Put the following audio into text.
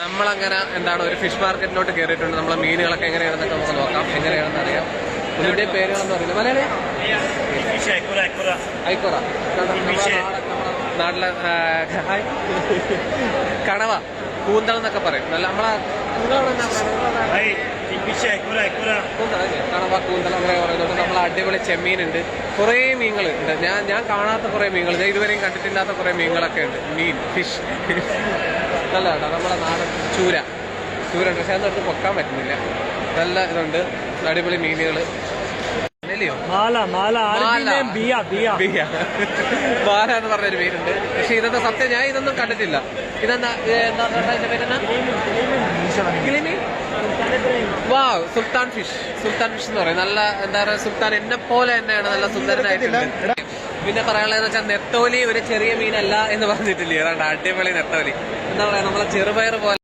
നമ്മളങ്ങനെ എന്താണ് ഒരു ഫിഷ് മാർക്കറ്റിലോട്ട് കയറിയിട്ടുണ്ട്. നമ്മളെ മീനുകളൊക്കെ എങ്ങനെയാണെന്നൊക്കെ നമുക്ക് നോക്കാം, എങ്ങനെയാണെന്ന് അറിയാം. ഇതിന്റെ പേരുകളെന്ന് പറയുന്നത് മലയാളി ഐക്കുറ, നാട്ടിലെ കണവ, കൂന്തൾ എന്നൊക്കെ പറയും. നല്ല നമ്മളെ കണവ, കൂന്തൽ അങ്ങനെ പറയുന്നത്. നമ്മളെ അടിപൊളി ചെമ്മീനുണ്ട്, കുറേ മീനുകൾ ഉണ്ട്. ഞാൻ കാണാത്ത കുറേ മീനുകൾ, ഞാൻ ഇതുവരെയും കണ്ടിട്ടില്ലാത്ത കുറേ മീനുകളൊക്കെ ഉണ്ട്. മീൻ, ഫിഷ് നല്ല കേട്ടോ. നമ്മളെ നാടൻ ചൂര ഉണ്ട്, പക്ഷെ അതൊന്നും പൊക്കാൻ പറ്റുന്നില്ല. നല്ല ഇതുണ്ട്, അടിപൊളി മീനുകൾ. മാല എന്ന് പറഞ്ഞൊരു മീനുണ്ട്, പക്ഷെ ഇതൊന്നും സത്യം ഞാൻ ഇതൊന്നും കണ്ടിട്ടില്ല. ഇതെന്താ എന്റെ പേരെന്നാ? വാവ്, സുൽത്താൻ ഫിഷ് എന്ന് പറയും. നല്ല എന്താ പറയുക, സുൽത്താൻ എന്നെ പോലെ തന്നെയാണ്, നല്ല സുന്ദരനായിട്ടുണ്ട്. പിന്നെ പറയാനുള്ളതെന്ന് വെച്ചാൽ നെത്തോലി ഒരു ചെറിയ മീനല്ല എന്ന് പറഞ്ഞിട്ടില്ലേ, അതാണ്ട് അടിപൊളി നെത്തോലി. എന്താ പറയാ, നമ്മളെ ചെറുപയർ പോലെ